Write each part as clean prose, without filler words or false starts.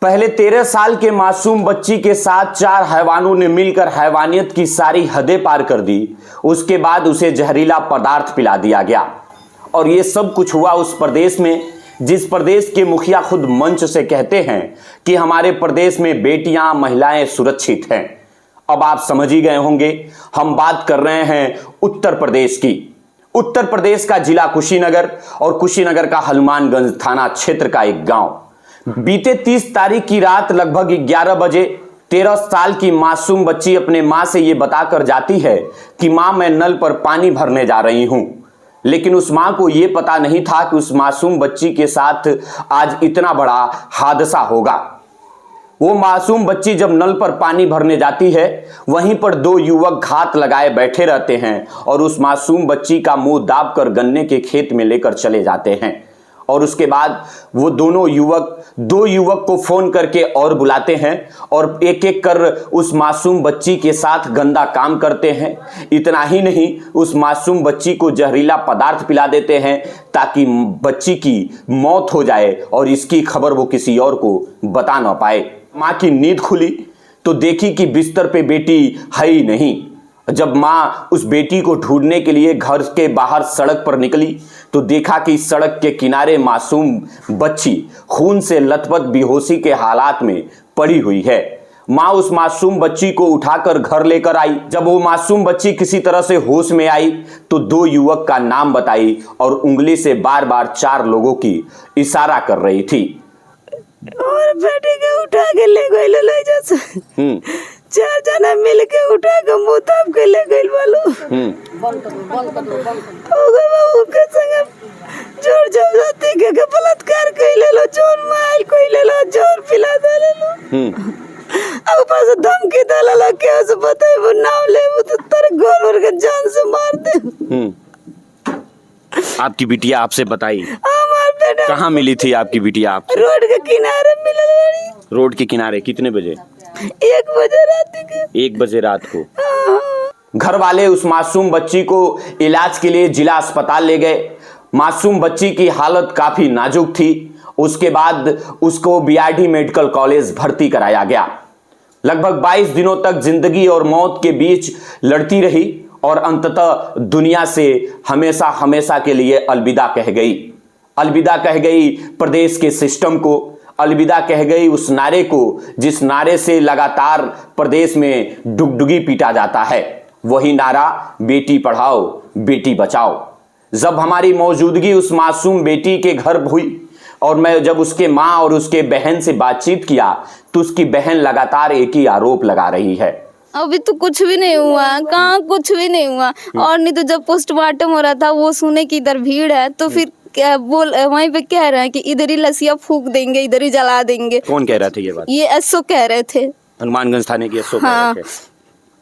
पहले 13 साल के मासूम बच्ची के साथ 4 हैवानों ने मिलकर हैवानियत की सारी हदें पार कर दी। उसके बाद उसे जहरीला पदार्थ पिला दिया गया और ये सब कुछ हुआ उस प्रदेश में जिस प्रदेश के मुखिया खुद मंच से कहते हैं कि हमारे प्रदेश में बेटियां महिलाएं सुरक्षित हैं। अब आप समझ ही गए होंगे, हम बात कर रहे हैं उत्तर प्रदेश की। उत्तर प्रदेश का जिला कुशीनगर और कुशीनगर का हनुमानगंज थाना क्षेत्र का एक गांव। बीते 30 तारीख की रात लगभग 11 बजे 13 साल की मासूम बच्ची अपने मां से यह बताकर जाती है कि मां, मैं नल पर पानी भरने जा रही हूं। लेकिन उस मां को यह पता नहीं था कि उस मासूम बच्ची के साथ आज इतना बड़ा हादसा होगा। वो मासूम बच्ची जब नल पर पानी भरने जाती है, वहीं पर 2 युवक घात लगाए बैठे रहते हैं और उस मासूम बच्ची का मुंह दाबकर गन्ने के खेत में लेकर चले जाते हैं। और उसके बाद वो दो युवक को फोन करके और बुलाते हैं और एक एक कर उस मासूम बच्ची के साथ गंदा काम करते हैं। इतना ही नहीं, उस मासूम बच्ची को जहरीला पदार्थ पिला देते हैं ताकि बच्ची की मौत हो जाए और इसकी खबर वो किसी और को बता ना पाए। माँ की नींद खुली तो देखी कि बिस्तर पे बेटी है ही नहीं। जब माँ उस बेटी को ढूंढने के लिए घर के बाहर सड़क पर निकली तो देखा कि सड़क के किनारे मासूम बच्ची खून से लथपथ बेहोशी के हालात में पड़ी हुई है। माँ उस मासूम बच्ची को उठाकर घर लेकर आई। जब वो मासूम बच्ची किसी तरह से होश में आई तो 2 युवक का नाम बताई और उंगली से बार बार 4 लोगों की इशारा कर रही थी। और बेटी के उठा के ले गए ले जैसे 4 जना मिल के उठा के मुंह ताप के ले गए वालो ओगे बाबू के संग जोर जबरदस्ती के बलात्कार कइले लो, जोर मार कइले लो, जोर पिला देले लो। अब पास धमकी देले लो के उसे बताई वो नाम ले वो तो तेरे गोर और के जान से मार दे। आपकी बिटिया आपसे बताई? हमार बेटा कहाँ मिली थी आपकी बिटिया आपसे? रोड के किनारे मिलल बड़ी। रोड के किनारे कितने बजे? 1 बजे रात के। 1 बजे रात को घर वाले उस मासूम बच्ची को इलाज के लिए जिला अस्पताल ले गए। मासूम बच्ची की हालत काफी नाजुक थी। उसके बाद उसको बीआरडी मेडिकल कॉलेज भर्ती कराया गया। लगभग 22 दिनों तक जिंदगी और मौत के बीच लड़ती रही और अंततः दुनिया से हमेशा हमेशा के लिए अलविदा कह गई। अलविदा कह गई प्रदेश के सिस्टम को, अलविदा कह गई उस नारे को जिस नारे से लगातार प्रदेश में डुगडुगी पीटा जाता है। वही नारा बेटी पढ़ाओ बेटी बचाओ। जब हमारी मौजूदगी उस मासूम बेटी के घर हुई और मैं जब उसके माँ और उसके बहन से बातचीत किया तो उसकी बहन लगातार एक ही आरोप लगा रही है, अभी तो कुछ भी नहीं हुआ, कहाँ कुछ भी नहीं हुआ। और नहीं तो जब पोस्टमार्टम हो रहा था वो सुने कि इधर भीड़ है तो फिर क्या बोल वहीं पे कह रहे हैं कि इधर ही लसिया फूक देंगे, इधर ही जला देंगे। कौन कह रहा था ये बात? ये एसओ कह रहे थे, हनुमानगंज थाने की एसओ हाँ। कह रहे थे।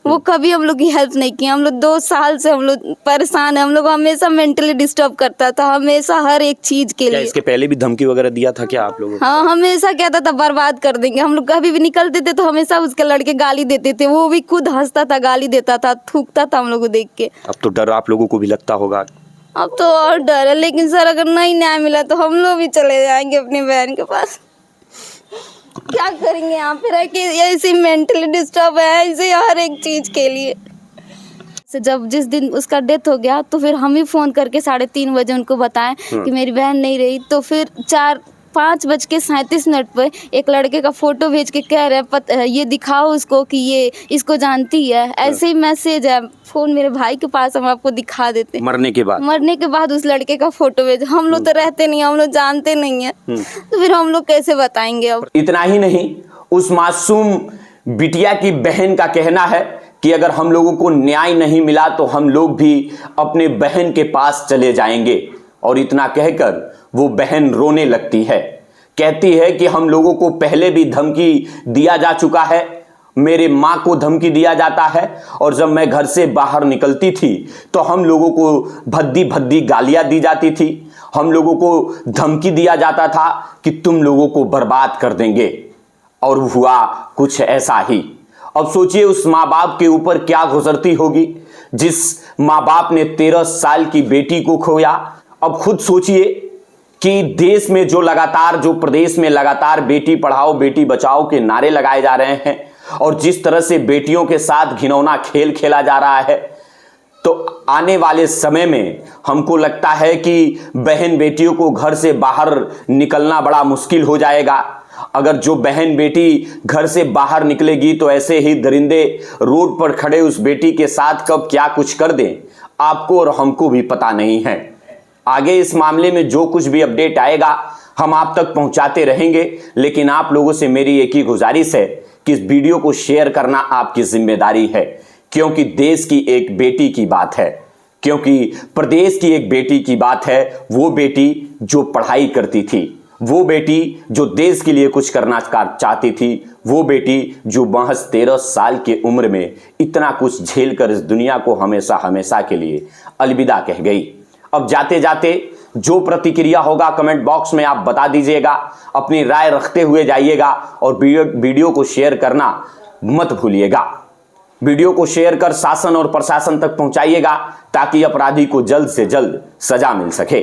वो कभी हम लोग की हेल्प नहीं की। हम लोग 2 साल से हम लोग परेशान है। हम लोग हमेशा मेंटली डिस्टर्ब करता था, हमेशा हर एक चीज के लिए। इसके पहले भी धमकी वगैरह दिया था क्या आप लोगों को? हाँ, हमेशा कहता था बर्बाद कर देंगे। हम लोग कभी भी निकलते थे तो हमेशा उसके लड़के गाली देते थे, वो भी खुद हंसता था, गाली देता था, थूकता था हम लोग को देख के। अब तो डर आप लोगों को भी लगता होगा? अब तो और डर है, लेकिन सर अगर नहीं न्याय मिला तो हम लोग भी चले जाएंगे अपनी बहन के पास। क्या करेंगे यहाँ पे रह के, ऐसे मेंटली डिस्टर्ब है, ऐसे हर एक चीज के लिए। जब जिस दिन उसका डेथ हो गया तो फिर हम ही फोन करके 3:30 बजे उनको बताएं कि मेरी बहन नहीं रही। तो फिर 5:37 पे एक लड़के का फोटो भेज के कह रहे हैं ये दिखाओ उसको कि ये इसको जानती है। ऐसे ही मैसेज है, फोन मेरे भाई के पास, हम आपको दिखा देते। मरने के बाद उस लड़के का फोटो भेज। हम लोग तो रहते नहीं, हम लोग जानते नहीं है, तो फिर हम लोग कैसे बताएंगे? अब इतना ही नहीं, उस मासूम बिटिया की बहन का कहना है कि अगर हम लोगों को न्याय नहीं मिला तो हम लोग भी अपने बहन के पास चले जाएंगे। और इतना कहकर वो बहन रोने लगती है, कहती है कि हम लोगों को पहले भी धमकी दिया जा चुका है, मेरे माँ को धमकी दिया जाता है और जब मैं घर से बाहर निकलती थी तो हम लोगों को भद्दी भद्दी गालियाँ दी जाती थी, हम लोगों को धमकी दिया जाता था कि तुम लोगों को बर्बाद कर देंगे। और हुआ कुछ ऐसा ही। अब सोचिए उस माँ बाप के ऊपर क्या गुजरती होगी जिस माँ बाप ने 13 साल की बेटी को खोया। अब खुद सोचिए कि देश में जो प्रदेश में लगातार बेटी पढ़ाओ बेटी बचाओ के नारे लगाए जा रहे हैं और जिस तरह से बेटियों के साथ घिनौना खेल खेला जा रहा है, तो आने वाले समय में हमको लगता है कि बहन बेटियों को घर से बाहर निकलना बड़ा मुश्किल हो जाएगा। अगर जो बहन बेटी घर से बाहर निकलेगी तो ऐसे ही दरिंदे रोड पर खड़े उस बेटी के साथ कब क्या कुछ कर दें, आपको और हमको भी पता नहीं है। आगे इस मामले में जो कुछ भी अपडेट आएगा हम आप तक पहुंचाते रहेंगे, लेकिन आप लोगों से मेरी एक ही गुजारिश है कि इस वीडियो को शेयर करना आपकी जिम्मेदारी है, क्योंकि देश की एक बेटी की बात है, क्योंकि प्रदेश की एक बेटी की बात है। वो बेटी जो पढ़ाई करती थी, वो बेटी जो देश के लिए कुछ करना चाहती थी, वो बेटी जो महज 13 साल की उम्र में इतना कुछ झेलकर इस दुनिया को हमेशा हमेशा के लिए अलविदा कह गई। अब जाते जाते जो प्रतिक्रिया होगा कमेंट बॉक्स में आप बता दीजिएगा, अपनी राय रखते हुए जाइएगा और वीडियो को शेयर करना मत भूलिएगा। वीडियो को शेयर कर शासन और प्रशासन तक पहुंचाइएगा ताकि अपराधी को जल्द से जल्द सजा मिल सके।